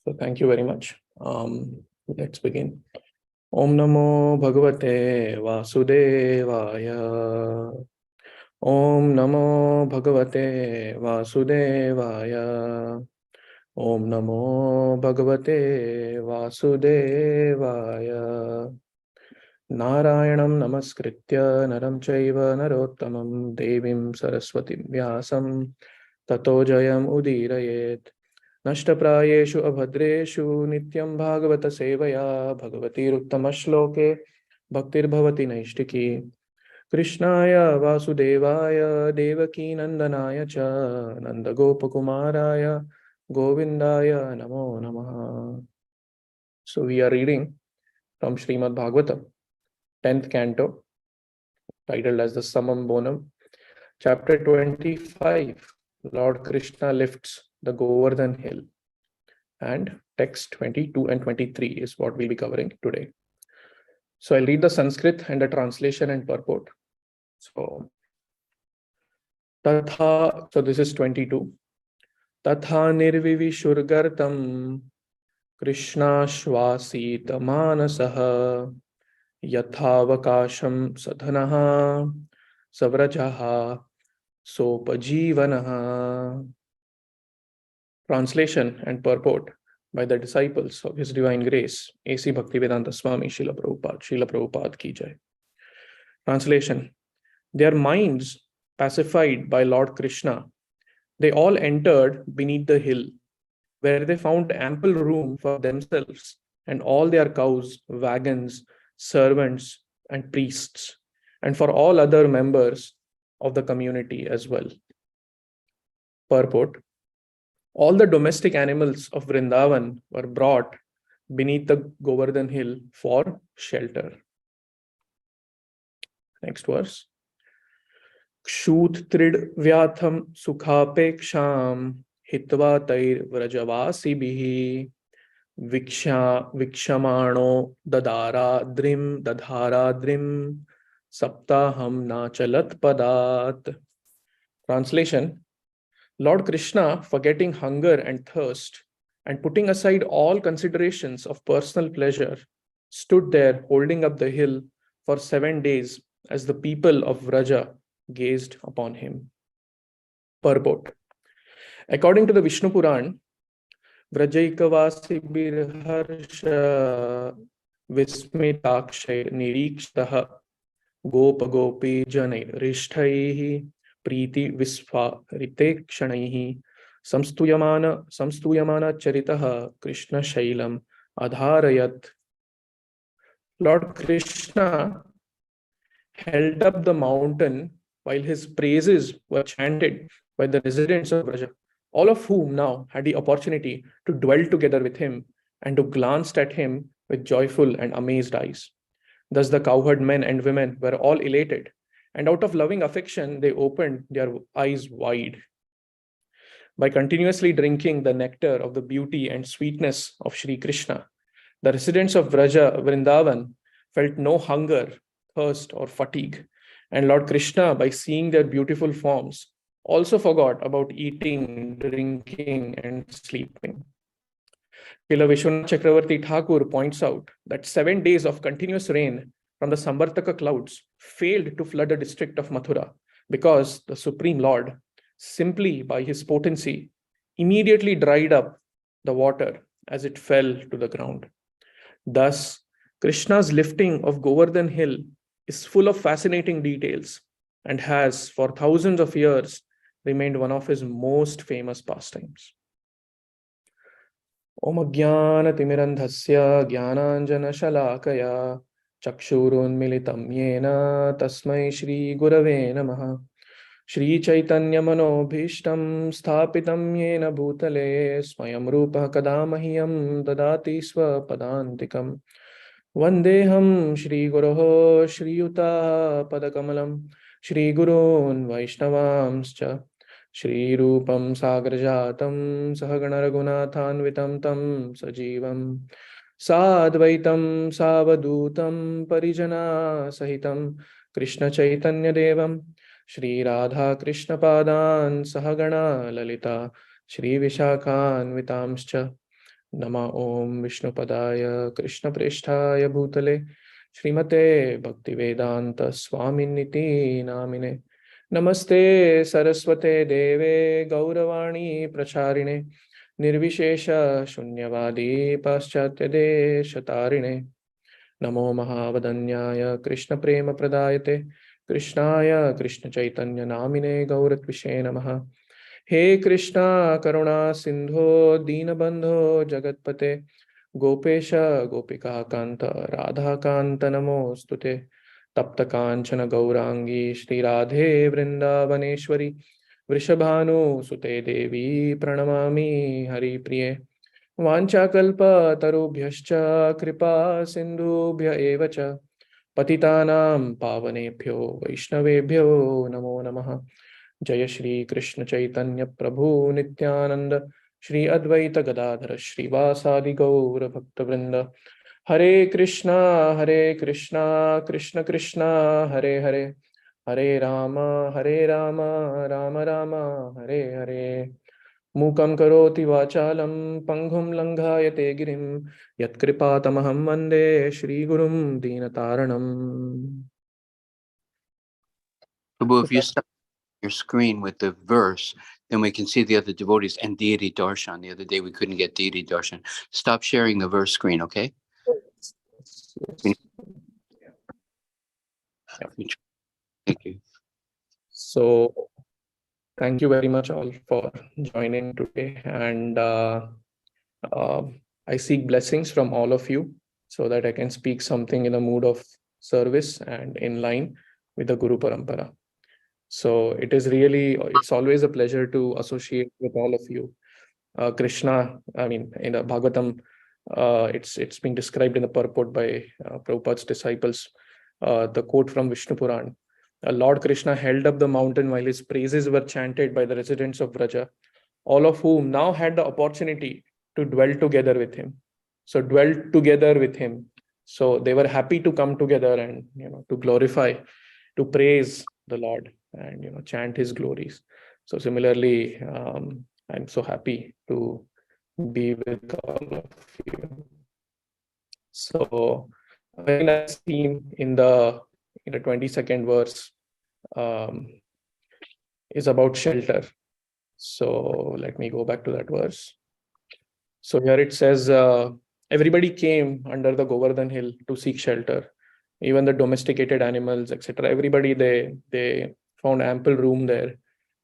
So thank you very much. Let's begin. Om Namo Bhagavate Vasudevaya. Om Namo Bhagavate Vasudevaya. Om Namo Bhagavate Vasudevaya. Narayanam Namaskritya Naram Chaiva Narottamam Devim Saraswati Vyasam Tato Jayam Udirayet. नष्टप्रायेषु अभद्रेषु नित्यं भागवत सेवया भगवतीरुत्तमश्लोके भक्तिर्भवति नैष्टिकी कृष्णाय वासुदेवाय देवकीनन्दनाय च नन्दगोपकुमाराय गोविन्दाय नमो नमः. So we are reading from Srimad Bhagavatam, 10th canto, titled as the Summum Bonum, chapter 25. Lord Krishna lifts the Govardhan hill, and text 22 and 23 is what we'll be covering today. So I'll read the Sanskrit and the translation and purport. So this is 22. Tatha nirvivishurgartam Krishna shvasita manasaha yathavakasham sadhanaha savrajaha sopajivanaha. Translation and purport by the disciples of His Divine Grace, A.C. Bhaktivedanta Swami Srila Prabhupada ki jai. Translation: Their minds pacified by Lord Krishna, they all entered beneath the hill, where they found ample room for themselves and all their cows, wagons, servants, and priests, and for all other members of the community as well. Purport: all the domestic animals of Vrindavan were brought beneath the Govardhan hill for shelter. Next verse. Kshut trid vyatham sukhapeksham hitva tair vrajavasibihi vikshamano dadharadrim saptaham nachalat padat. Translation: Lord Krishna, forgetting hunger and thirst and putting aside all considerations of personal pleasure, stood there holding up the hill for 7 days as the people of Vraja gazed upon him. Purport: according to the Vishnu Puran, Vrajaikavasi birharsha vismitakshay nirikshtaha gopagopi janai rishtaihi Preeti विस्फारिते क्षणैः संस्तूयमान चरितः Krishna Shailam adharayat. Lord Krishna held up the mountain while his praises were chanted by the residents of Vraja, all of whom now had the opportunity to dwell together with him and to glance at him with joyful and amazed eyes. Thus the cowherd men and women were all elated, and out of loving affection, they opened their eyes wide. By continuously drinking the nectar of the beauty and sweetness of Sri Krishna, the residents of Vrindavan felt no hunger, thirst, or fatigue. And Lord Krishna, by seeing their beautiful forms, also forgot about eating, drinking, and sleeping. Srila Vishwanath Chakravarti Thakur points out that 7 days of continuous rain from the Samvartaka clouds failed to flood the district of Mathura because the Supreme Lord, simply by his potency, immediately dried up the water as it fell to the ground. Thus, Krishna's lifting of Govardhan hill is full of fascinating details and has, for thousands of years, remained one of his most famous pastimes. Om Ajnana Timirandhasya Jnananjana Shalakaya Chakshurunmilitam Yena Tasmai Shri Gurave Namaha. Shri Chaitanya Manobhishtam Sthapitam Yena Bhutale Swayam Rupa Kadamahyam Dadati Swapadantikam Vandeham Shri Guroho Shri Yuta Padakamalam Shri Gurun Vaishnavamscha Shri Rupam Sagrajatam Sahagana Raghunathanvitam Tam Sajivam Sadvaitam Savadutam Parijana Sahitam Krishna Chaitanya Devam Shri Radha Krishna Padan Sahagana Lalita Shri Vishakhan Vitamscha Nama Om Vishnupadaya Krishna Presthaya Bhutale Srimate Bhaktivedanta Swaminiti Namine Namaste Saraswate Deve Gauravani Pracharine Nirvishesha Shunyavadi Paschatya Deshatarine Namo Mahavadanyaya Krishna Prema Pradayate Krishnaya Krishna Chaitanya Namine Gauratvishe Namaha He Krishna Karuna Sindho Dinabandho Jagatpate Gopesha Gopika Kanta Radha Kanta Namostute Tapta Kanchana Gaurangi Shri Radhe Vrindavaneshwari Vrishabhanu Sute Devi Pranamami Hari Priye Vanchakalpatarubhyascha Kripa Sindhubhya eva cha Patitanam Pavanebhyo Vaishnavebhyo Namo Namaha Jaya Shri Krishna Chaitanya Prabhu Nityananda Shri Advaita Gadadhara Srivasadi Gaura Bhaktavrinda Hare Krishna Krishna Krishna Hare Hare Hare Rama Rama Rama Hare Hare Mukam karoti vachalam panghum langhayate girim yatkripatamaham vande Shri Gurum Dinataranam. Prabhu, if you stop your screen with the verse, then we can see the other devotees and deity darshan. The other day we couldn't get deity darshan. Stop sharing the verse screen, okay? Yes. Thank you. So, thank you very much all for joining today, and I seek blessings from all of you so that I can speak something in a mood of service and in line with the Guru Parampara. So it's always a pleasure to associate with all of you. Krishna, I mean, in the Bhagavatam, it's been described in the purport by Prabhupada's disciples. The quote from Vishnu Puran: Lord Krishna held up the mountain while his praises were chanted by the residents of Vraja, all of whom now had the opportunity to dwell together with him. So dwell together with him. So they were happy to come together and to glorify, to praise the Lord and chant his glories. So similarly, I'm so happy to be with all of you. So a very nice theme in the 22nd verse is about shelter. So let me go back to that verse. So here it says, everybody came under the Govardhan hill to seek shelter. Even the domesticated animals, etc. Everybody, they found ample room there,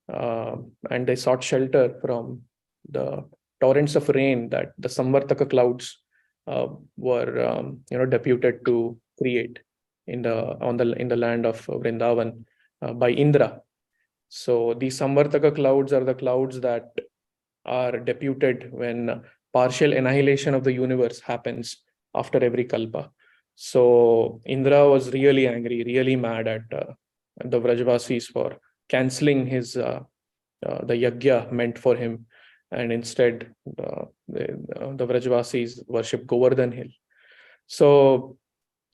and they sought shelter from the torrents of rain that the Samvartaka clouds were deputed to create in the land of Vrindavan by Indra. So these Samvartaka clouds are the clouds that are deputed when partial annihilation of the universe happens after every kalpa. So Indra was really angry, really mad at the Vrajvasis for cancelling his the yagya meant for him, and instead the Vrajvasis worship Govardhan hill. So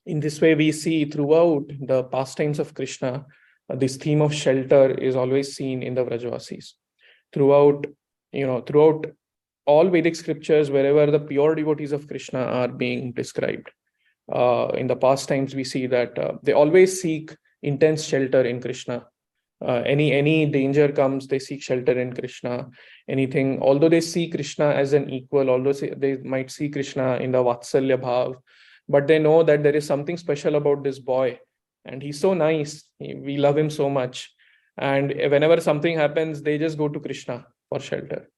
in this way, we see throughout the pastimes of Krishna, this theme of shelter is always seen in the Vrajvasis. Throughout all Vedic scriptures, wherever the pure devotees of Krishna are being described, in the past times, we see that they always seek intense shelter in Krishna. Any danger comes, they seek shelter in Krishna. Anything, although they see Krishna as an equal, although they might see Krishna in the Vatsalya Bhav, but they know that there is something special about this boy, and he's so nice. We love him so much. And whenever something happens, they just go to Krishna for shelter.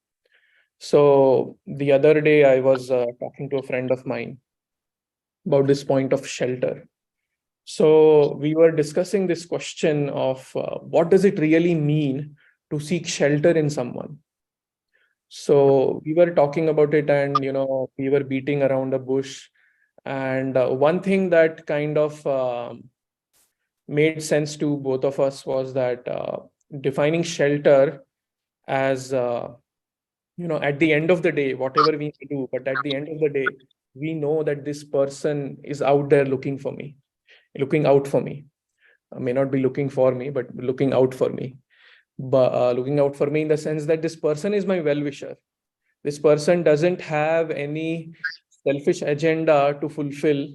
So the other day, I was talking to a friend of mine about this point of shelter. So we were discussing this question of what does it really mean to seek shelter in someone? So we were talking about it, and we were beating around a bush. And one thing that kind of made sense to both of us was that defining shelter as at the end of the day, whatever we do, but at the end of the day, we know that this person is out there looking out for me. May not be looking for me, but looking out for me. But looking out for me in the sense that this person is my well-wisher. This person doesn't have any selfish agenda to fulfill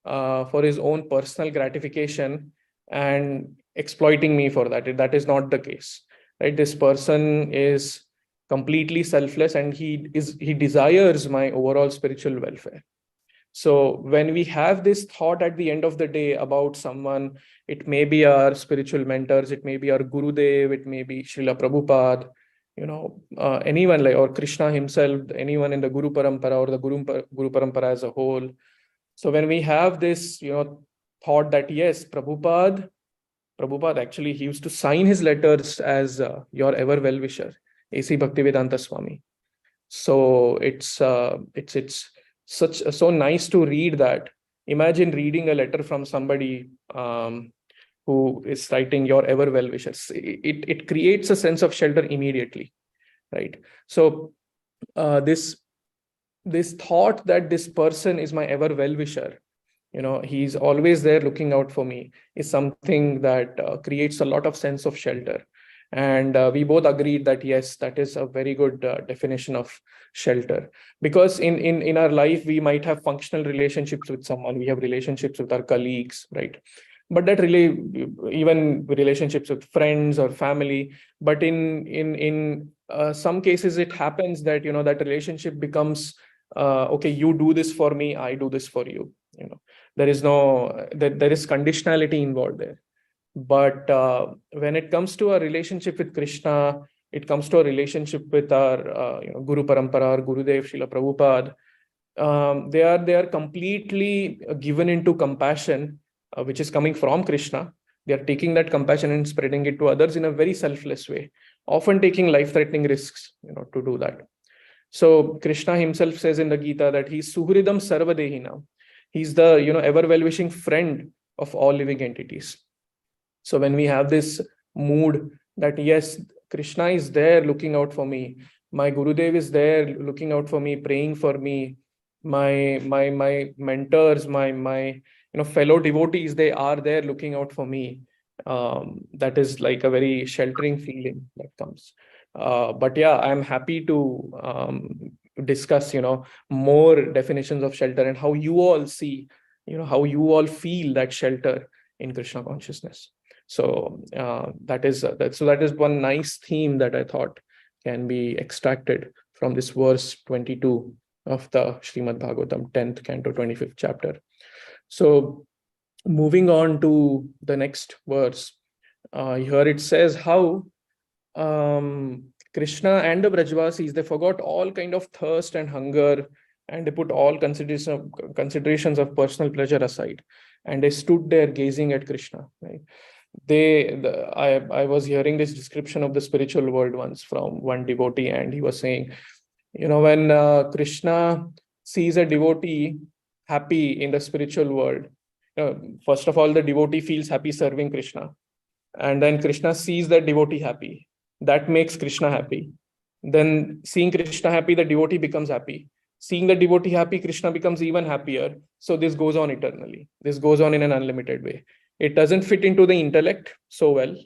for his own personal gratification and exploiting me for that. That is not the case, right? This person is completely selfless, and he desires my overall spiritual welfare. So when we have this thought at the end of the day about someone, it may be our spiritual mentors, it may be our Gurudev, it may be Srila Prabhupada, anyone like, or Krishna himself, anyone in the Guru Parampara or the Guru Parampara as a whole. So when we have this, thought that yes, Prabhupada actually, he used to sign his letters as your ever well-wisher, A.C. Bhaktivedanta Swami. So it's so nice to read that. Imagine reading a letter from somebody who is writing your ever well-wishers. It creates a sense of shelter immediately, right? So this thought that this person is my ever well-wisher, he's always there looking out for me, is something that creates a lot of sense of shelter. And we both agreed that yes, that is a very good definition of shelter. Because in our life, we might have functional relationships with someone, we have relationships with our colleagues, right? But that really, even relationships with friends or family, but in some cases it happens that that relationship becomes okay, you do this for me, I do this for you. There is there is conditionality involved there. But when it comes to a relationship with Krishna, it comes to a relationship with our Guru Parampara, or Gurudev, Srila Prabhupada. They are completely given into compassion, which is coming from Krishna. They are taking that compassion and spreading it to others in a very selfless way, often taking life-threatening risks, to do that. So Krishna himself says in the Gita that he's Suhridam Sarvadehina. He's the ever well-wishing friend of all living entities. So when we have this mood that yes, Krishna is there looking out for me, my Gurudev is there looking out for me, praying for me, my mentors, my fellow devotees, they are there looking out for me. That is like a very sheltering feeling that comes. But yeah, I'm happy to discuss more definitions of shelter and how you all see, how you all feel that shelter in Krishna consciousness. So that is one nice theme that I thought can be extracted from this verse 22 of the Srimad Bhagavatam, 10th canto, 25th chapter. So moving on to the next verse, here it says how Krishna and the Brajvasis, they forgot all kind of thirst and hunger, and they put all considerations of personal pleasure aside, and they stood there gazing at Krishna, right? I was hearing this description of the spiritual world once from one devotee, and he was saying, when Krishna sees a devotee happy in the spiritual world, first of all, the devotee feels happy serving Krishna, and then Krishna sees that devotee happy. That makes Krishna happy. Then seeing Krishna happy, the devotee becomes happy. Seeing the devotee happy, Krishna becomes even happier. So this goes on eternally. This goes on in an unlimited way. It doesn't fit into the intellect so well,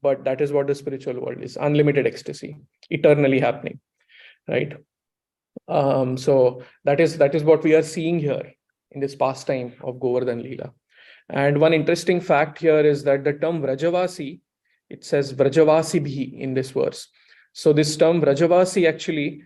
but that is what the spiritual world is: unlimited ecstasy, eternally happening, right? So that is what we are seeing here in this pastime of Govardhan Leela. And one interesting fact here is that the term Vrajavasi, it says Vrajavasibhi in this verse. So this term Vrajavasi actually,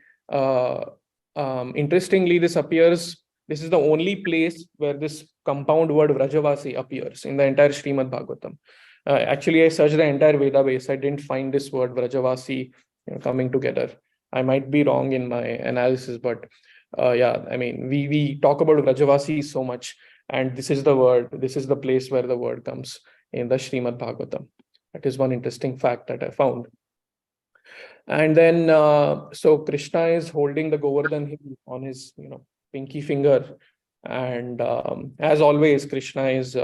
interestingly, this is the only place where this compound word Vrajavasi appears in the entire Srimad Bhagavatam. Actually, I searched the entire Veda base. I didn't find this word Vrajavasi coming together. I might be wrong in my analysis, but yeah, I mean, we talk about Vrajavasi so much, and this is the place where the word comes in the Srimad Bhagavatam. That is one interesting fact that I found. And then, so Krishna is holding the Govardhan hill on his, pinky finger. And as always, Krishna is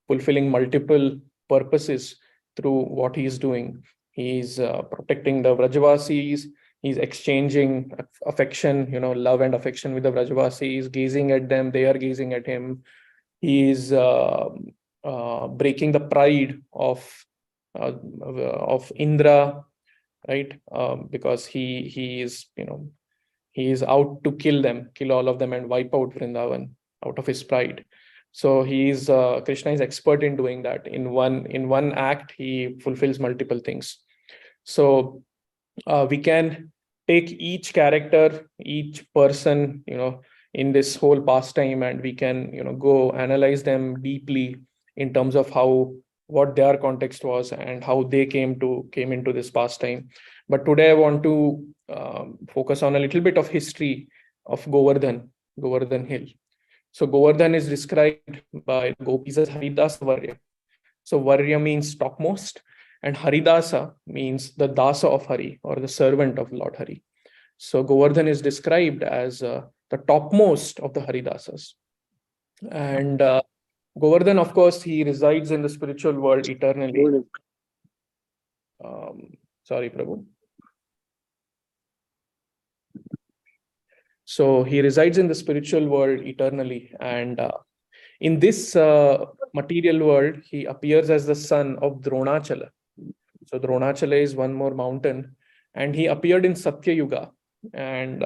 fulfilling multiple purposes through what he is doing. He's protecting the Vrajavasis. He's exchanging affection, love and affection with the Vrajavasis, gazing at them. They are gazing at him. He's breaking the pride of Indra. right? Because he is, he is out to kill all of them and wipe out Vrindavan out of his pride. So Krishna is expert in doing that. In one act, he fulfills multiple things. So we can take each character, each person, in this whole pastime, and we can, go analyze them deeply in terms of what their context was and how they came into this pastime. But today I want to focus on a little bit of history of Govardhan Hill. So Govardhan is described by gopis as Haridasa Varya. So Varya means topmost, and Haridasa means the Dasa of Hari, or the servant of Lord Hari. So Govardhan is described as the topmost of the Haridasas. And Govardhan, of course, he resides in the spiritual world eternally. Sorry, Prabhu. So he resides in the spiritual world eternally. And in this material world, he appears as the son of Dronachala. So Dronachala is one more mountain, and he appeared in Satya Yuga, and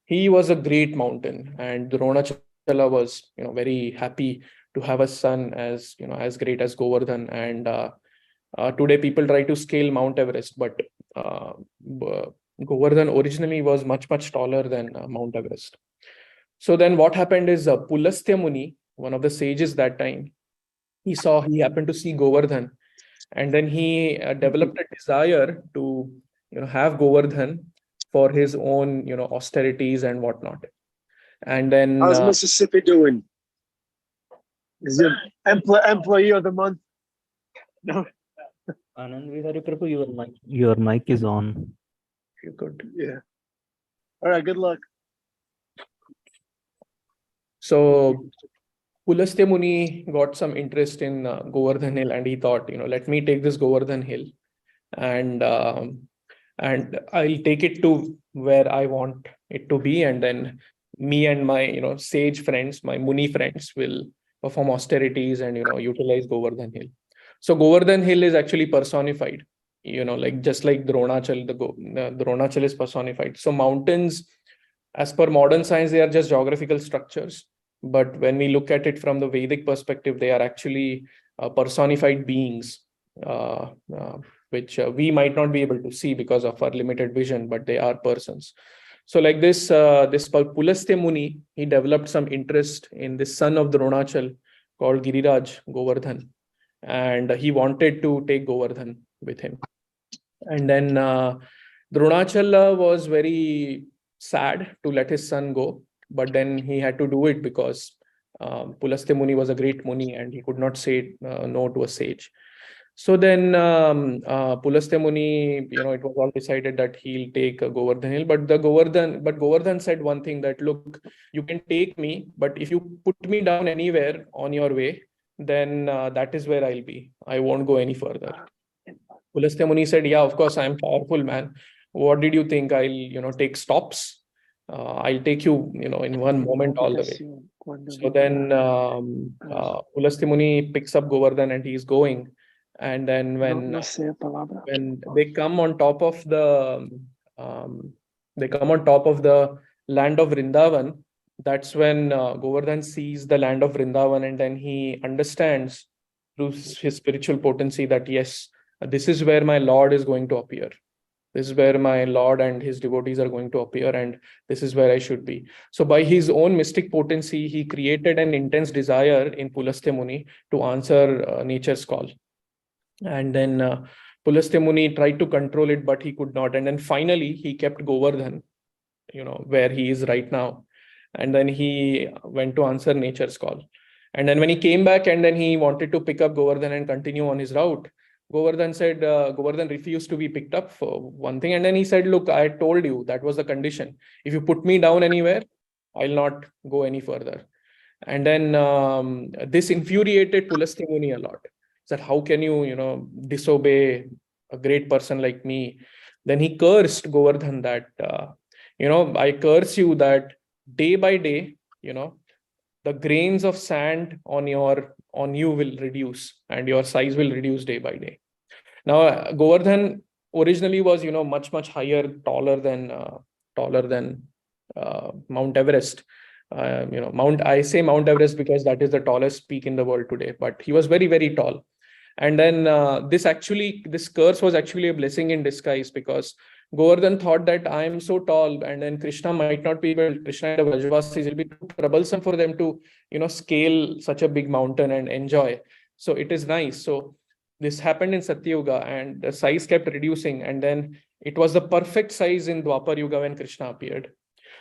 he was a great mountain, and Dronachala was, very happy to have a son as great as Govardhan. And today people try to scale Mount Everest, but Govardhan originally was much taller than Mount Everest. So then what happened is Pulastya Muni, one of the sages that time, he happened to see Govardhan, and then he developed a desire to have Govardhan for his own austerities and whatnot. And then how's Mississippi doing? Is it employee of the month? No. Anand Vihari Prabhu, your mic is on. if you could. Yeah. All right, good luck. So Pulastya Muni got some interest in Govardhan Hill, and he thought, let me take this Govardhan Hill, and I'll take it to where I want it to be, and then me and my sage friends, my Muni friends, will perform austerities and utilize Govardhan Hill. So Govardhan Hill is actually personified, just like Dronachal, the Dronachal is personified. So mountains, as per modern science, they are just geographical structures. But when we look at it from the Vedic perspective, they are actually personified beings, which we might not be able to see because of our limited vision, but they are persons. So like this Pulastya Muni, he developed some interest in this son of Dronachal called Giriraj Govardhan, and he wanted to take Govardhan with him. And then Dronachal was very sad to let his son go, but then he had to do it because Pulastya Muni was a great Muni and he could not say no to a sage. So then Pulastya Muni, it was all decided that he'll take Govardhan Hill, but Govardhan said one thing, that look, you can take me, but if you put me down anywhere on your way, then that is where I'll be. I won't go any further. Pulastya Muni said, yeah, of course, I'm powerful, man. What did you think? I'll, take stops. I'll take you, in one moment all the way. So then Pulastya Muni picks up Govardhan and he's going. And then when they come on top of the land of Vrindavan, that's when Govardhan sees the land of Vrindavan, and then he understands through his spiritual potency that yes, this is where my Lord is going to appear. This is where my Lord and his devotees are going to appear, and this is where I should be. So by his own mystic potency, he created an intense desire in Pulastya Muni to answer nature's call. And then Pulastya Muni tried to control it, but he could not. And then finally, he kept Govardhan, where he is right now. And then he went to answer nature's call. And then when he came back and then he wanted to pick up Govardhan and continue on his route, Govardhan refused to be picked up for one thing. And then he said, look, I told you that was the condition. If you put me down anywhere, I'll not go any further. And then this infuriated Pulastya Muni a lot. That how can you, disobey a great person like me? Then he cursed Govardhan that, I curse you that day by day, the grains of sand on you will reduce and your size will reduce day by day. Now, Govardhan originally was, much, much higher, taller than Mount Everest. I say Mount Everest because that is the tallest peak in the world today, but he was very, very tall. And then this curse was actually a blessing in disguise, because Govardhan thought that I am so tall, and then Krishna might not be able, Krishna and the Vrajavasis, it will be too troublesome for them to, scale such a big mountain and enjoy. So it is nice. So this happened in Satyuga, and the size kept reducing, and then it was the perfect size in Dwapar Yuga when Krishna appeared.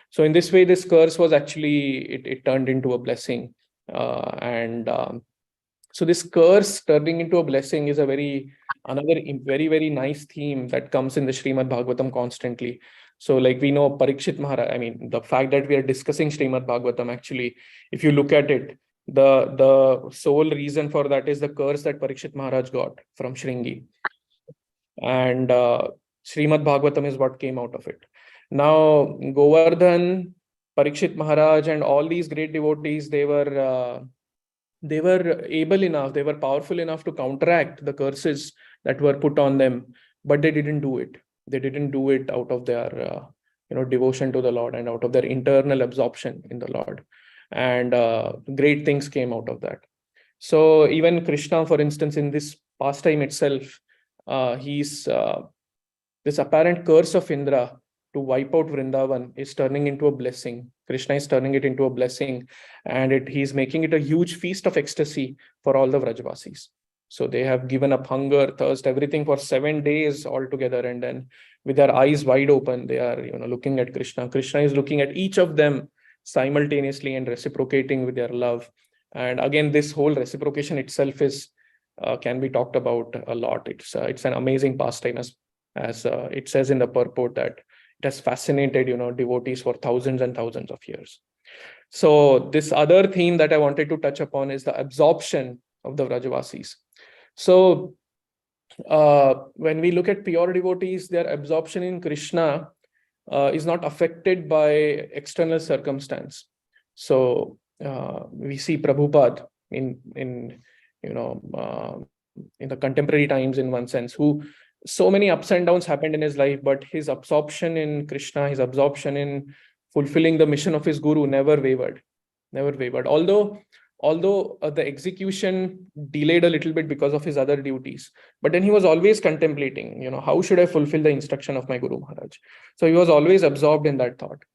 So in this way, this curse was actually, it turned into a blessing. So this curse turning into a blessing is another very, very nice theme that comes in the Srimad Bhagavatam constantly. So like we know Parikshit Maharaj, I mean, the fact that we are discussing Srimad Bhagavatam, actually, if you look at it, the sole reason for that is the curse that Parikshit Maharaj got from Shringi. And Srimad Bhagavatam is what came out of it. Now, Govardhan, Parikshit Maharaj, and all these great devotees, they were able enough, they were powerful enough to counteract the curses that were put on them, but they didn't do it. They didn't do it out of their devotion to the Lord and out of their internal absorption in the Lord. And great things came out of that. So even Krishna, for instance, in this pastime itself, he's this apparent curse of Indra to wipe out Vrindavan is turning into a blessing. Krishna is turning it into a blessing, and he's making it a huge feast of ecstasy for all the Vrajavasis. So they have given up hunger, thirst, everything for 7 days altogether, and then with their eyes wide open, they are looking at Krishna. Krishna is looking at each of them simultaneously and reciprocating with their love. And again, this whole reciprocation itself is can be talked about a lot. It's an amazing pastime, as it says in the purport that it has fascinated devotees for thousands and thousands of years. So this other theme that I wanted to touch upon is the absorption of the Vrajavasis. So when we look at pure devotees, their absorption in Krishna is not affected by external circumstance. So we see Prabhupada in the contemporary times, in one sense, who so many ups and downs happened in his life, but his absorption in Krishna, his absorption in fulfilling the mission of his guru never wavered. Although the execution delayed a little bit because of his other duties, but then he was always contemplating, how should I fulfill the instruction of my Guru Maharaj? So he was always absorbed in that thought.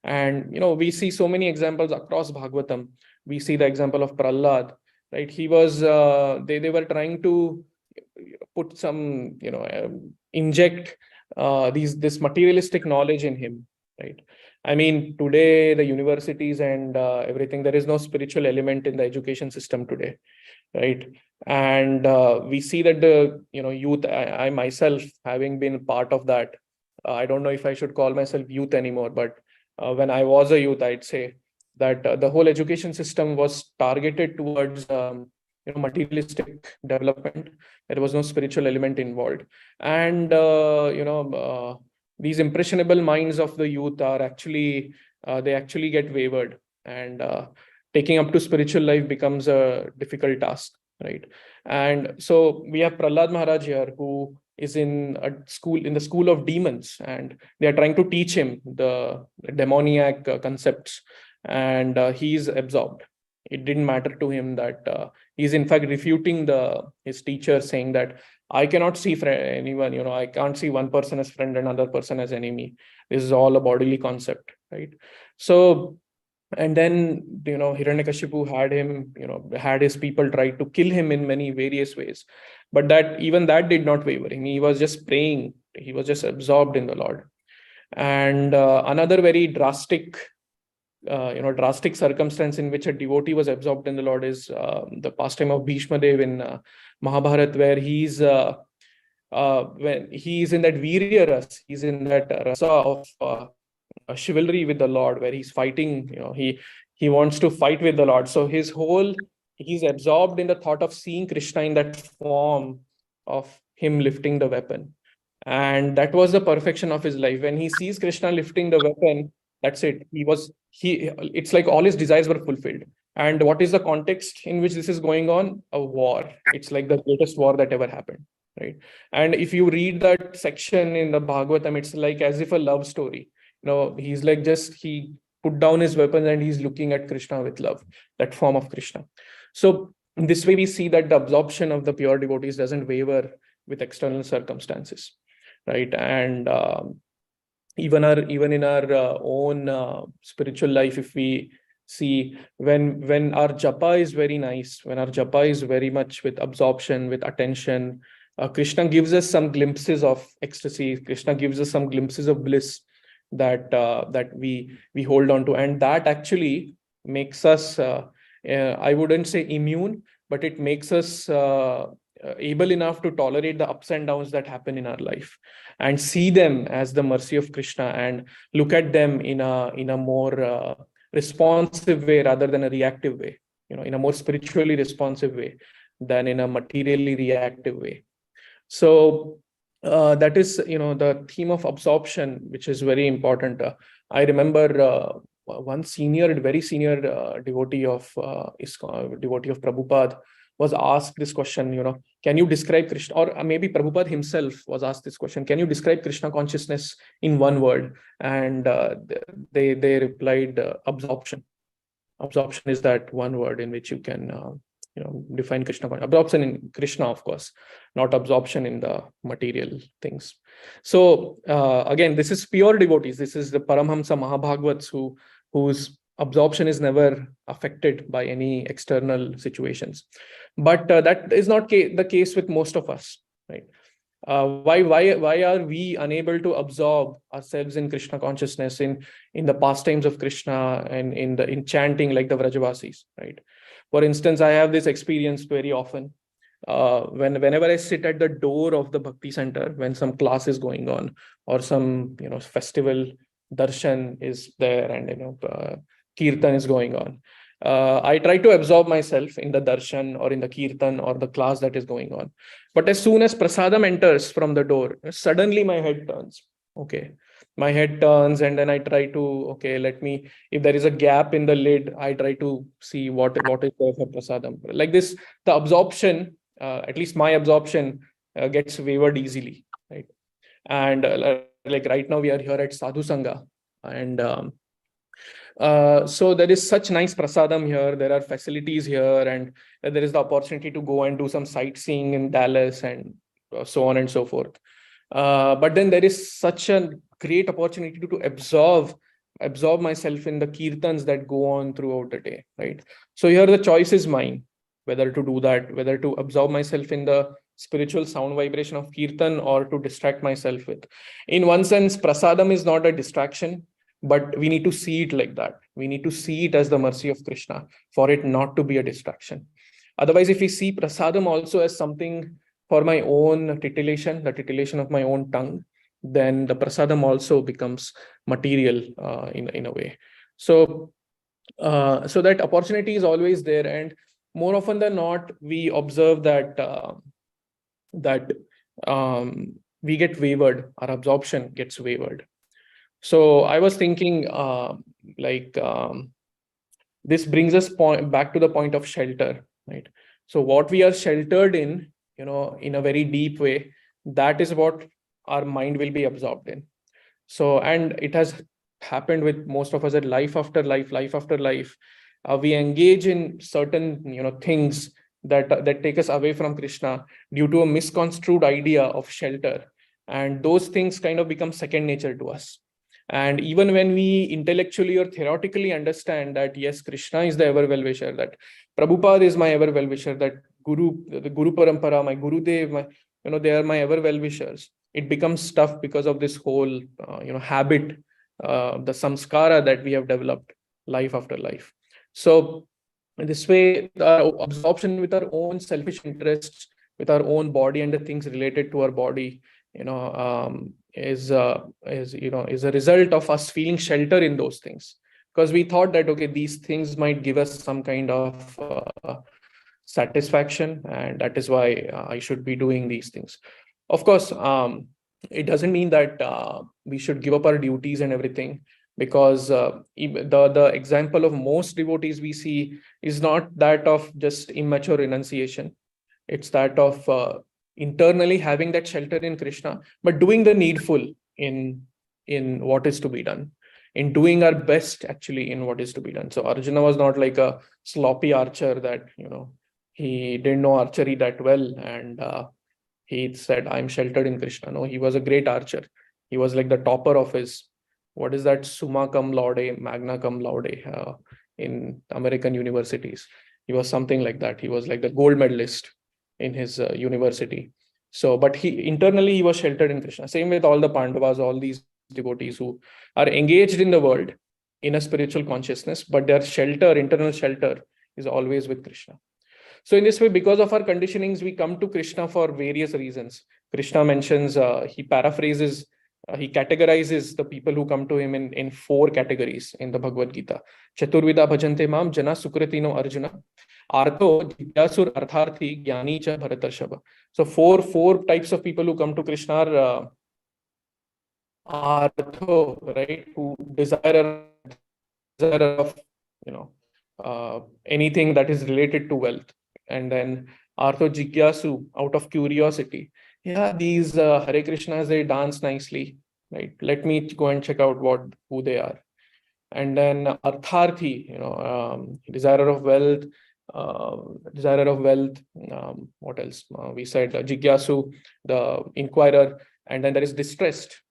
And we see so many examples across Bhagavatam. We see the example of Prahlad, right? He was they were trying to put some inject this materialistic knowledge in him, right? I mean, today the universities and everything, there is no spiritual element in the education system today, right? And we see that the youth, I myself, having been part of that, I don't know if I should call myself youth anymore, but when I was a youth, I'd say that the whole education system was targeted towards materialistic development. There was no spiritual element involved, and these impressionable minds of the youth are actually they actually get wavered, and taking up to spiritual life becomes a difficult task, right? And so we have Prahlad Maharaj here, who is in the school of demons, and they are trying to teach him the demoniac concepts, and he's absorbed. It didn't matter to him that he's in fact refuting his teacher, saying that I cannot see anyone, I can't see one person as friend and another person as enemy. This is all a bodily concept, right? So, and then Hiranyakashipu had his people try to kill him in many various ways, but even that did not waver him. He was just praying, he was just absorbed in the Lord. And another very drastic circumstance in which a devotee was absorbed in the Lord is the pastime of Bhishma Dev in Mahabharata, where when he's in that Virya Ras, he's in that rasa of chivalry with the Lord, where he's fighting, he wants to fight with the Lord. So he's absorbed in the thought of seeing Krishna in that form of him lifting the weapon. And that was the perfection of his life. When he sees Krishna lifting the weapon, that's it. It's like all his desires were fulfilled. And what is the context in which this is going on? A war. It's like the greatest war that ever happened. right? And if you read that section in the Bhagavatam, it's like as if a love story. He's like he put down his weapons and he's looking at Krishna with love, that form of Krishna. So in this way, we see that the absorption of the pure devotees doesn't waver with external circumstances, right? And even in our own spiritual life, if we see when our japa is very nice, when our japa is very much with absorption, with attention, Krishna gives us some glimpses of ecstasy. Krishna gives us some glimpses of bliss that we hold on to, and that actually makes us I wouldn't say immune, but it makes us able enough to tolerate the ups and downs that happen in our life and see them as the mercy of Krishna and look at them in a more responsive way rather than a reactive way, in a more spiritually responsive way than in a materially reactive way. So that is, the theme of absorption, which is very important. I remember one very senior devotee of Prabhupada was asked this question, can you describe Krishna, or maybe Prabhupada himself was asked this question, can you describe Krishna consciousness in one word? And they replied, absorption. Absorption is that one word in which you can define Krishna. Absorption in Krishna, of course, not absorption in the material things. So again, this is pure devotees. This is the Paramhamsa Mahabhagavats whose absorption is never affected by any external situations. But that is not the case with most of us, right? Why are we unable to absorb ourselves in Krishna consciousness, in the pastimes of Krishna, and in chanting like the Vrajavasis, right? For instance, I have this experience very often. Whenever I sit at the door of the Bhakti Center, when some class is going on or some festival darshan is there and kirtan is going on, I try to absorb myself in the darshan or in the kirtan or the class that is going on. But as soon as prasadam enters from the door, suddenly my head turns. Okay, my head turns, and then I try to, if there is a gap in the lid, I try to see what is there for prasadam. Like this, the absorption, at least my absorption, gets wavered easily, right? And like right now we are here at Sadhu Sangha, and so there is such nice prasadam here. There are facilities here, and there is the opportunity to go and do some sightseeing in Dallas and so on and so forth. But then there is such a great opportunity to absorb myself in the kirtans that go on throughout the day, right? So here the choice is mine, whether to do that, whether to absorb myself in the spiritual sound vibration of kirtan or to distract myself with. In one sense, prasadam is not a distraction, but we need to see it like that. We need to see it as the mercy of Krishna for it not to be a distraction. Otherwise, if we see prasadam also as something for my own titillation, the titillation of my own tongue, then the prasadam also becomes material in a way. So that opportunity is always there, and more often than not, we observe that we get wavered, our absorption gets wavered. So I was thinking, this brings us back to the point of shelter, right? So what we are sheltered in, in a very deep way, that is what our mind will be absorbed in. So, and it has happened with most of us at life after life, we engage in certain, things that take us away from Krishna due to a misconstrued idea of shelter. And those things kind of become second nature to us. And even when we intellectually or theoretically understand that, yes, Krishna is the ever well-wisher, that Prabhupada is my ever well-wisher, that the Guru Parampara, my Gurudev, they are my ever well-wishers, it becomes tough because of this whole, habit, the samskara that we have developed life after life. So in this way, the absorption with our own selfish interests, with our own body and the things related to our body, is a result of us feeling shelter in those things, because we thought that, okay, these things might give us some kind of satisfaction, and that is why I should be doing these things. Of course, it doesn't mean that we should give up our duties and everything, because the example of most devotees we see is not that of just immature renunciation. It's that of internally having that shelter in Krishna, but doing the needful in what is to be done, in doing our best actually in what is to be done. So Arjuna was not like a sloppy archer that, he didn't know archery that well, and he said, I'm sheltered in Krishna. No, he was a great archer. He was like the topper of his, what is that, summa cum laude, magna cum laude, in American universities. He was something like that. He was like the gold medalist in his university. So, but internally he was sheltered in Krishna. Same with all the Pandavas, all these devotees who are engaged in the world in a spiritual consciousness, but their internal shelter is always with Krishna. So in this way, because of our conditionings, we come to Krishna for various reasons. Krishna mentions, he paraphrases, he categorizes the people who come to him in 4 categories in the Bhagavad Gita. Chaturvida bhajante mam jana sukritino arjuna, artho jigyasur artharthi jnani cha bharatarshava. So four types of people who come to Krishna are artho, right, who desire of, anything that is related to wealth. And then artho jigyasu, out of curiosity. Yeah, these Hare Krishnas, they dance nicely, right? Let me go and check out who they are. And then artharthi, desire of wealth. What else? We said jigyasu, the inquirer. And then there is distressed.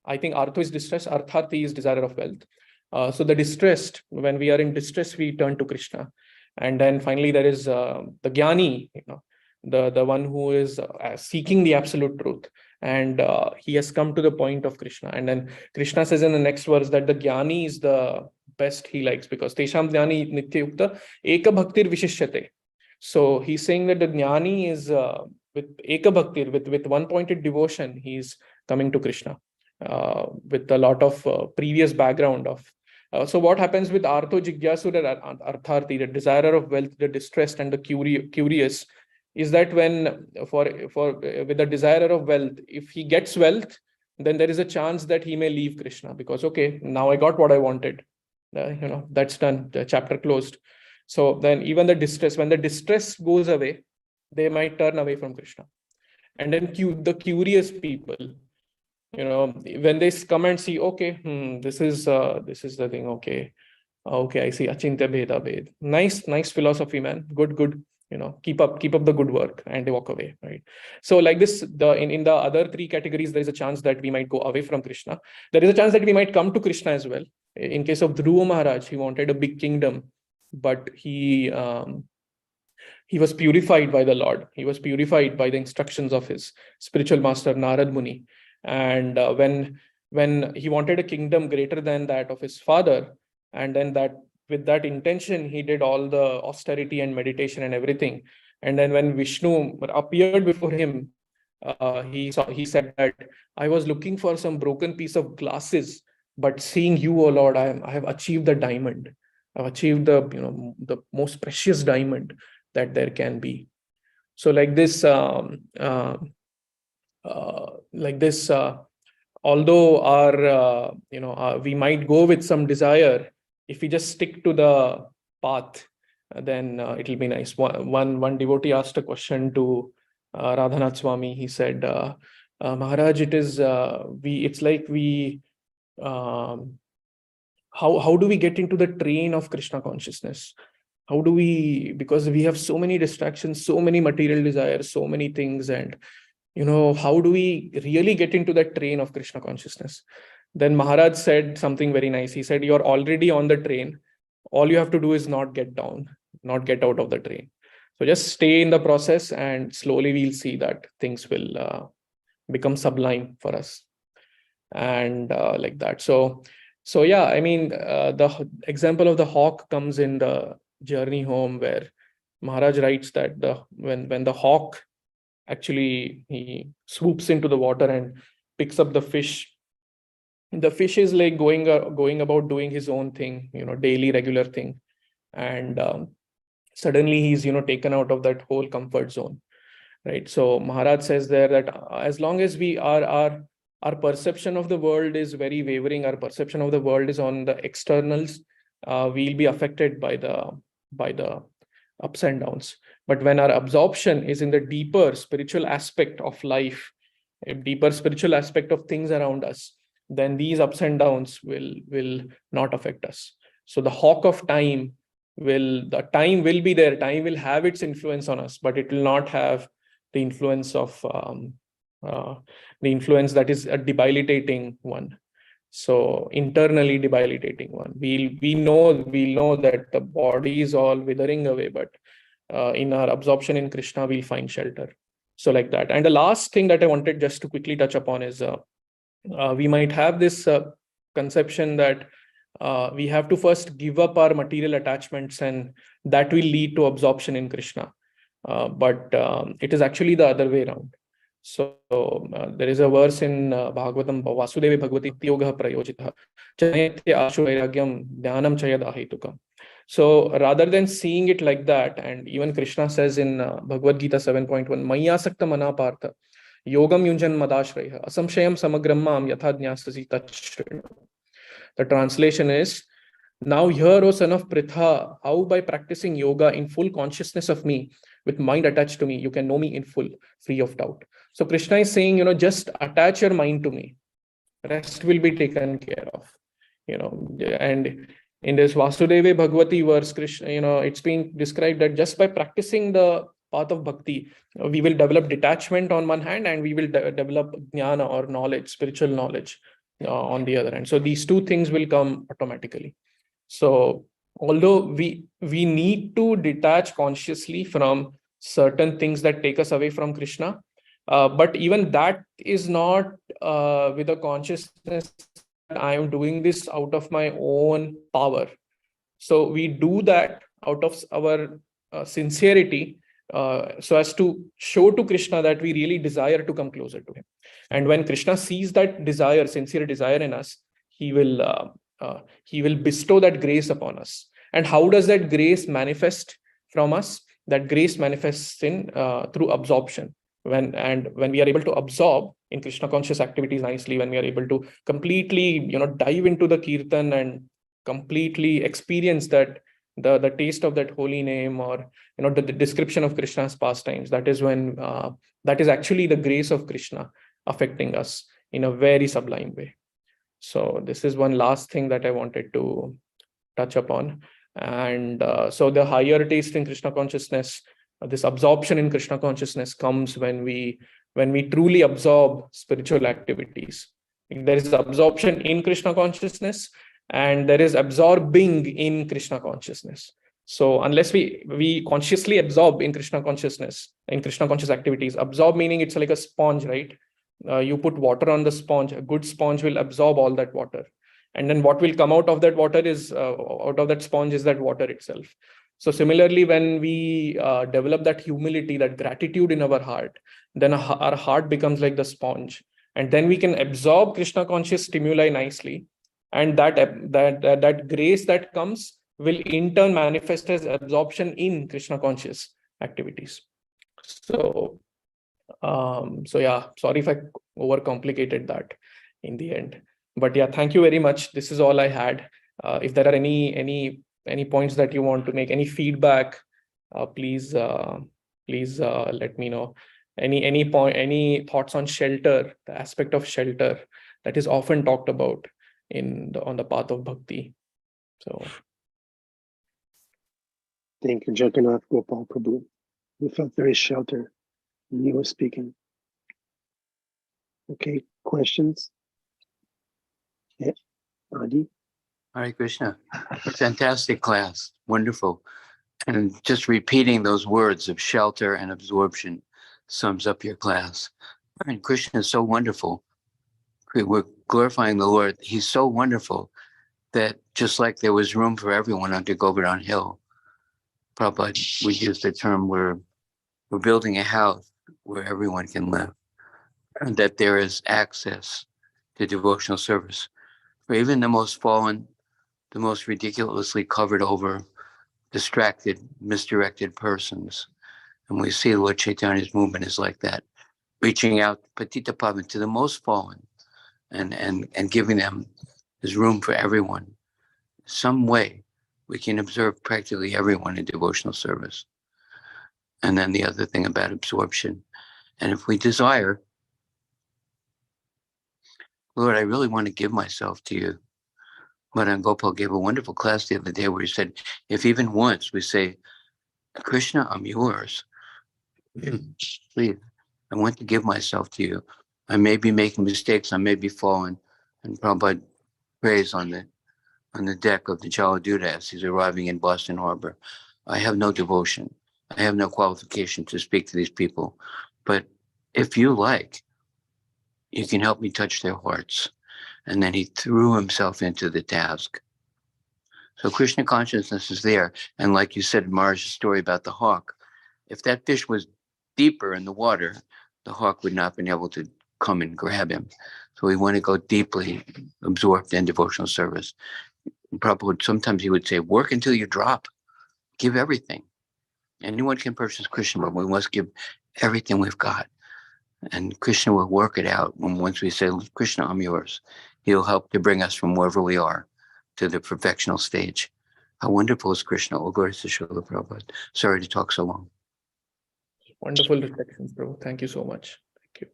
I think artho is distressed. Artharthi is desire of wealth. So the distressed, when we are in distress, we turn to Krishna. And then finally, there is the jnani, the one who is seeking the absolute truth. And he has come to the point of Krishna. And then Krishna says in the next verse that the jnani is the best he likes, because Tesham jnani nitya yukta eka bhaktir vishishyate. So he's saying that the jnani is with eka bhaktir, with one-pointed devotion, he's coming to Krishna with a lot of previous background of. So what happens with artho jigyasu and artharthi, the desirer of wealth, the distressed and the curious, is that when with the desirer of wealth, if he gets wealth, then there is a chance that he may leave Krishna, because okay, now I got what I wanted. That's done. The chapter closed. So then even when the distress goes away, they might turn away from Krishna. And then the curious people, when they come and see, okay, this is the thing. Okay, I see. Achintya bheda bhed. Nice philosophy, man. Good. Keep up the good work, and they walk away, right? So like this, in the other 3 categories, there is a chance that we might go away from Krishna. There is a chance that we might come to Krishna as well. In case of Dhruva Maharaj, he wanted a big kingdom, but he was purified by the Lord. He was purified by the instructions of his spiritual master Narad Muni. And when he wanted a kingdom greater than that of his father, and then that with that intention, he did all the austerity and meditation and everything. And then when Vishnu appeared before him, he said that I was looking for some broken piece of glasses, but seeing you, O Lord, I have achieved the diamond. I've achieved the most precious diamond that there can be. So like this, although our we might go with some desire, if we just stick to the path, then it'll be nice. One devotee asked a question to Radhanath Swami. He said, Maharaj, it's like we how do we get into the train of Krishna consciousness? How do we, because we have so many distractions, so many material desires, so many things, and how do we really get into that train of Krishna consciousness? Then Maharaj said something very nice. He said, you're already on the train. All you have to do is not get down, not get out of the train. So just stay in the process, and slowly we'll see that things will become sublime for us. And like that. So yeah, I mean, the example of the hawk comes in the journey home, where Maharaj writes that when the hawk actually he swoops into the water and picks up the fish is like going about doing his own thing, daily regular thing, and suddenly he's taken out of that whole comfort zone, right? So Maharaj says there that as long as we are our perception of the world is very wavering, our perception of the world is on the externals, we'll be affected by the ups and downs. But when our absorption is in the deeper spiritual aspect of life, a deeper spiritual aspect of things around us, then these ups and downs will not affect us. So the hawk of time the time will be there, time will have its influence on us, but it will not have the influence of the influence that is a debilitating one. So internally debilitating one. We know that the body is all withering away, but in our absorption in Krishna, we'll find shelter. So like that. And the last thing that I wanted just to quickly touch upon is we might have this conception that we have to first give up our material attachments, and that will lead to absorption in Krishna. But it is actually the other way around. So there is a verse in Bhagavatam, Vasudevi Bhagavati Yoga Prayojita Chanetya Ashu Vairagyam Dhyanam Chayada Hetukam. So rather than seeing it like that, and even Krishna says in Bhagavad Gita 7.1, Mayasakta Manapartha Yogam Yunjan Madashraya Asamshayam Samagrammam Yatha Jnasasi Tachshrinu. The translation is, now hear, O son of Pritha, how by practicing yoga in full consciousness of me, with mind attached to me, you can know me in full, free of doubt. So Krishna is saying, just attach your mind to me. Rest will be taken care of. And in this Vasudeva Bhagavati verse, Krishna, it's being described that just by practicing the path of bhakti, we will develop detachment on one hand, and we will develop jnana or knowledge, spiritual knowledge on the other hand. So these two things will come automatically. So although we need to detach consciously from certain things that take us away from Krishna, but even that is not with a consciousness that I am doing this out of my own power. So we do that out of our sincerity, so as to show to Krishna that we really desire to come closer to him. And when Krishna sees that desire, sincere desire in us, he will bestow that grace upon us. And how does that grace manifest from us? That grace manifests in through absorption. When we are able to absorb in Krishna conscious activities nicely, when we are able to completely dive into the kirtan and completely experience that the taste of that holy name, or the description of Krishna's pastimes, that is when that is actually the grace of Krishna affecting us in a very sublime way. So this is one last thing that I wanted to touch upon. And so the higher taste in Krishna consciousness, this absorption in Krishna consciousness comes when we truly absorb spiritual activities. There is absorption in Krishna consciousness, and there is absorbing in Krishna consciousness. So unless we consciously absorb in Krishna consciousness, in Krishna conscious activities, absorb meaning it's like a sponge, right? You put water on the sponge, a good sponge will absorb all that water. And then what will come out of that water is, out of that sponge is that water itself. So similarly, when we develop that humility, that gratitude in our heart, then our heart becomes like the sponge. And then we can absorb Krishna conscious stimuli nicely. And that grace that comes will in turn manifest as absorption in Krishna conscious activities. So yeah, sorry if I overcomplicated that in the end. But yeah, thank you very much. This is all I had. If there are any points that you want to make, any feedback, please let me know. Any thoughts on shelter, the aspect of shelter that is often talked about on the path of bhakti. So Thank you, Jagannath, Gopal, Prabhu. We felt very sheltered when you were speaking. Okay, questions? Yeah, Adi? Hare Krishna. Fantastic class. Wonderful. And just repeating those words of shelter and absorption sums up your class. And Krishna is so wonderful. We're glorifying the Lord. He's so wonderful that just like there was room for everyone under Govardhan Hill, Prabhupada would use the term, we're building a house where everyone can live, and that there is access to devotional service for even the most fallen, the most ridiculously covered over, distracted, misdirected persons. And we see Lord Chaitanya's movement is like that, reaching out patita pavan to the most fallen and giving them, there's room for everyone. Some way we can observe practically everyone in devotional service. And then the other thing about absorption. And if we desire, Lord, I really want to give myself to you. Madam Gopal gave a wonderful class the other day where he said, if even once we say, Krishna, I'm yours. Please, I want to give myself to you. I may be making mistakes. I may be falling. And Prabhupada prays on the deck of the Jaladuta as he's arriving in Boston Harbor. I have no devotion. I have no qualification to speak to these people. But if you like, you can help me touch their hearts. And then he threw himself into the task. So Krishna consciousness is there. And like you said, Maharaj's story about the hawk, if that fish was deeper in the water, the hawk would not have been able to come and grab him. So we want to go deeply absorbed in devotional service. Probably sometimes he would say, work until you drop. Give everything. Anyone can purchase Krishna, but we must give everything we've got. And Krishna will work it out. When once we say, Krishna, I'm yours, he'll help to bring us from wherever we are to the perfectional stage. How wonderful is Krishna? All glory to Srila Prabhupada. Sorry to talk so long. Wonderful reflections, Prabhu. Thank you so much. Thank you.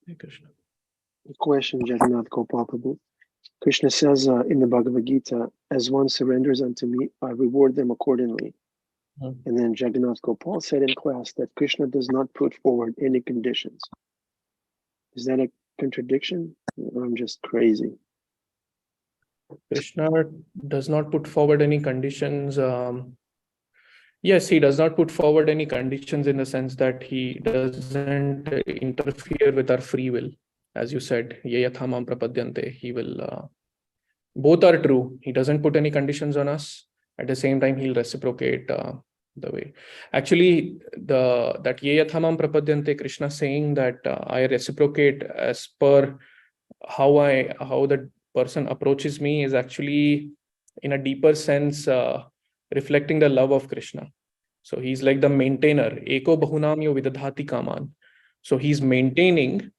Hare Krishna. Question, Jagannath Gopal Prabhu. Krishna says in the Bhagavad Gita, as one surrenders unto me, I reward them accordingly. And then Jagannath Gopal said in class that Krishna does not put forward any conditions. Is that a contradiction? Or I'm just crazy. Krishna does not put forward any conditions. Yes, he does not put forward any conditions in the sense that he doesn't interfere with our free will. As you said, ye yathamam prapadyante, he will, both are true. He doesn't put any conditions on us. At the same time, he'll reciprocate the way. Actually, that ye yathamam prapadyante, Krishna saying that I reciprocate as per how the person approaches me is actually in a deeper sense reflecting the love of Krishna. So he's like the maintainer. Eko bahunamyo vidadhati kaman. So he's maintaining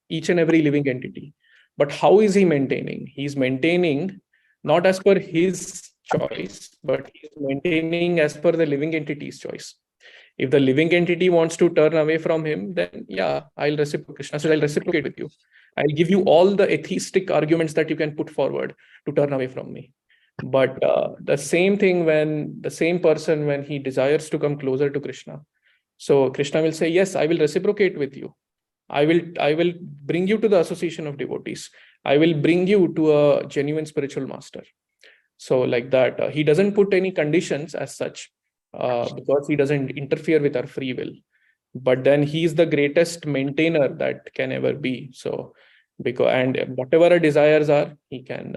each and every living entity. But how is he maintaining? He's maintaining not as per his choice, but he's maintaining as per the living entity's choice. If the living entity wants to turn away from him, then yeah, I'll reciprocate. Krishna says, I'll reciprocate with you. I'll give you all the atheistic arguments that you can put forward to turn away from me. But the same thing when the same person, when he desires to come closer to Krishna, so Krishna will say, yes, I will reciprocate with you. I will bring you to the association of devotees. I will bring you to a genuine spiritual master. So like that, he doesn't put any conditions as such because he doesn't interfere with our free will. But then he is the greatest maintainer that can ever be. So and whatever our desires are, he can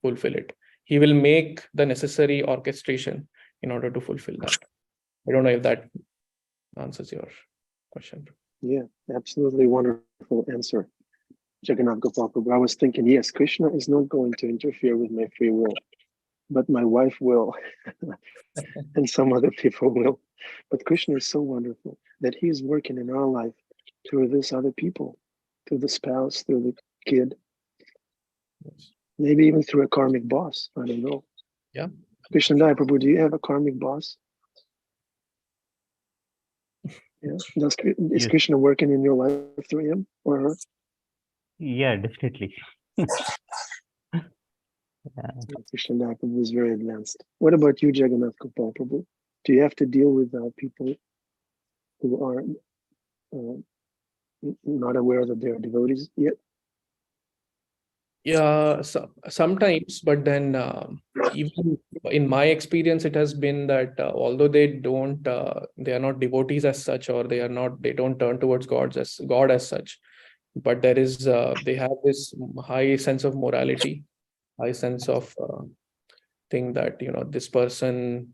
fulfill it. He will make the necessary orchestration in order to fulfill that. I don't know if that answers your question. Yeah, absolutely wonderful answer, Jagannath Gopal Prabhu. I was thinking, yes, Krishna is not going to interfere with my free will, but my wife will, and some other people will. But Krishna is so wonderful that he's working in our life through this other people, through the spouse, through the kid, maybe even through a karmic boss. I don't know. Yeah. Krishna Daya Prabhu, do you have a karmic boss? Yeah. Is Yes. Krishna working in your life through him or her? Yeah, definitely. Krishna Daya Prabhu is very advanced. What about you, Jagannath Gopal Prabhu? Do you have to deal with people who are not aware that they are devotees yet? Yeah, so, sometimes, but then even in my experience, it has been that although they are not devotees as such, or they don't turn towards God as such, but there is they have this high sense of morality, high sense of thing that this person.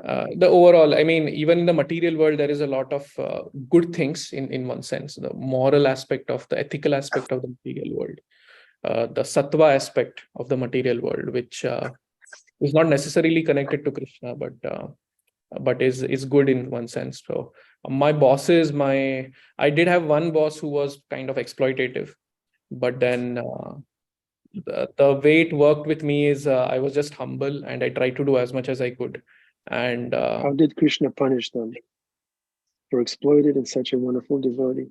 The overall, I mean, even in the material world, there is a lot of good things in one sense, the moral aspect of the ethical aspect of the material world. The sattva aspect of the material world, which is not necessarily connected to Krishna, but but is good in one sense. So my bosses, I did have one boss who was kind of exploitative, but then the way it worked with me is I was just humble and I tried to do as much as I could. And How did Krishna punish them for exploited in such a wonderful devotee?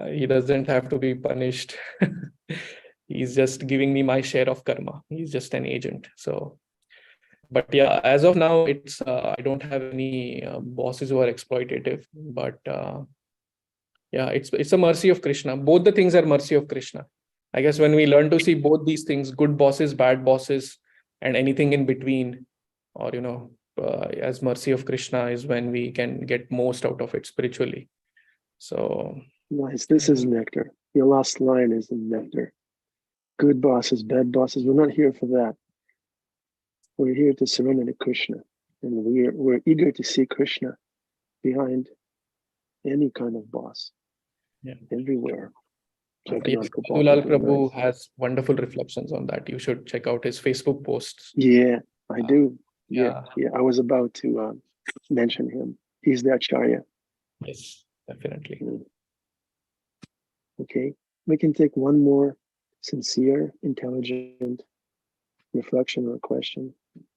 He doesn't have to be punished. He's just giving me my share of karma. He's just an agent. So, but yeah, as of now, it's I don't have any bosses who are exploitative. But yeah, it's a mercy of Krishna. Both the things are mercy of Krishna. I guess when we learn to see both these things, good bosses, bad bosses, and anything in between, or as mercy of Krishna, is when we can get most out of it spiritually. So Nice. This is nectar. Your last line is the nectar. Good bosses, bad bosses. We're not here for that. We're here to surrender to Krishna, and we're eager to see Krishna behind any kind of boss. Yeah. Everywhere. yes, Gopal Lal Prabhu, Prabhu nice. has wonderful reflections on that. You should check out his Facebook posts. Yeah, I do. Yeah. Yeah. I was about to mention him. He's the Acharya. Yes, definitely. Okay, we can take one more sincere, intelligent reflection or question,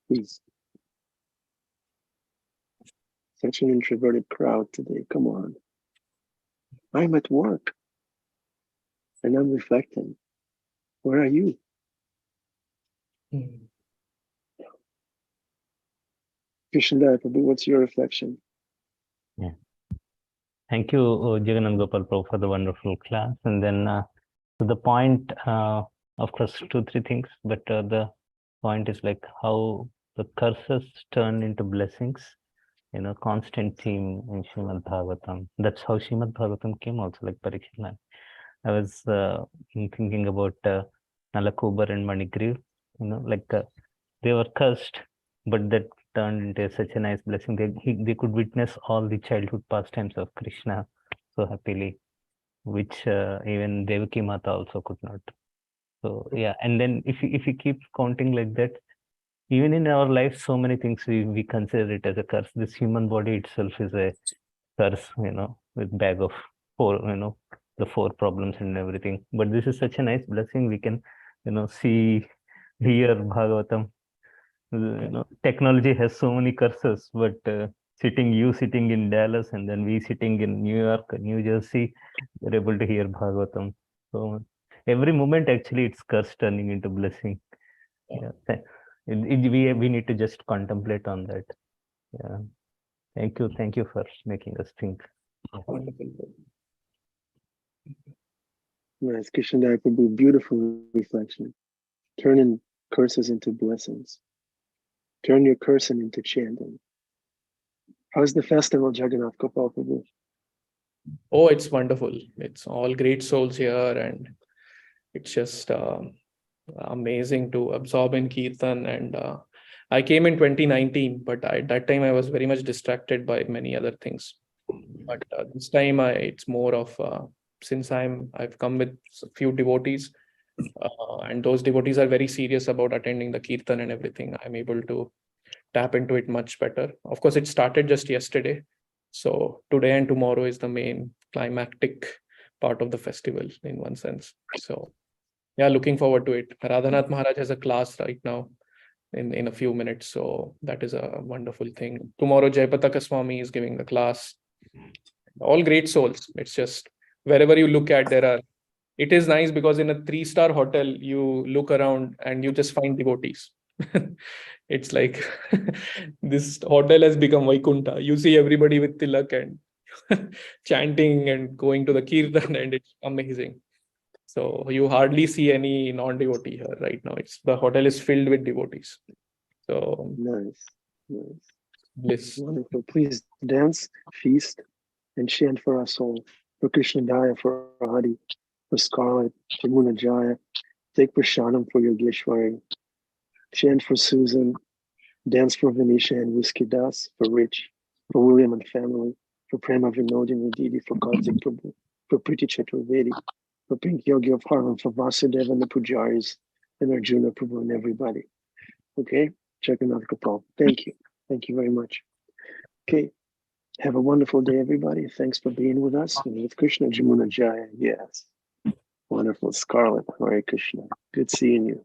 please. Such an introverted crowd today. Come on. I'm at work and I'm reflecting. Where are you? Krishna Prabhu, what's your reflection? Yeah. Thank you, Jagannath Gopal Prabhu, for the wonderful class. And then to the point, of course, 2-3 things, but the point is like how the curses turn into blessings, constant theme in Srimad Bhagavatam. That's how Srimad Bhagavatam came also, like Parikshit. I was thinking about Nalakubar and Manigriv, they were cursed, but that turned into such a nice blessing. They could witness all the childhood pastimes of Krishna so happily, which even Devaki Mata also could not. So yeah, and then if you keep counting like that, even in our life, so many things we consider it as a curse. This human body itself is a curse, with bag of four, the 4 problems and everything. But this is such a nice blessing. We can, see, hear Bhagavatam. Technology has so many curses, but you sitting in Dallas and then we sitting in New York, New Jersey, we're able to hear Bhagavatam. So every moment actually it's curse turning into blessing. Yeah. We need to just contemplate on that. Yeah. Thank you for making us think. Wonderful. Nice. Krishna Prabhu, beautiful reflection. Turning curses into blessings. Turn your cursing into chanting. How's the festival, Jagannath Gopal Prabhu? Oh, it's wonderful. It's all great souls here, and it's just amazing to absorb in Kirtan. And I came in 2019, but at that time I was very much distracted by many other things. But this time it's more of since I've come with a few devotees, and those devotees are very serious about attending the Kirtan and everything. I'm able to tap into it much better. Of course, it started just yesterday. So today and tomorrow is the main climactic part of the festival in one sense. So yeah, looking forward to it. Radhanath Maharaj has a class right now in a few minutes. So that is a wonderful thing. Tomorrow, Jayapataka Swami is giving the class. All great souls. It's just wherever you look at, it is nice because in a 3-star hotel, you look around and you just find devotees. It's like this hotel has become Vaikunta. You see everybody with tilak and chanting and going to the kirtan, and it's amazing. So you hardly see any non-devotee here right now. The hotel is filled with devotees. So Nice. bliss. Wonderful. Please dance, feast, and chant for us all. For Krishna Daya, for Hari, for Scarlet, for Muna Jaya. Take Prashanam for Yogeshwari. Chant for Susan. Dance for Venetia and Whiskey Das, for Rich, for William and family, for Prema Vinodini Didi, for Kartik Prabhu, for Priti Chaturvedi, for Pink Yogi of Harlem, for Vasudeva and the Pujaris, and Arjuna Prabhu and everybody. Okay? Jagannath Gopal. Thank you. Thank you very much. Okay. Have a wonderful day, everybody. Thanks for being with us. And with Krishna, Jamuna Jaya. Yes. Wonderful. Scarlett. Hare Krishna. Good seeing you.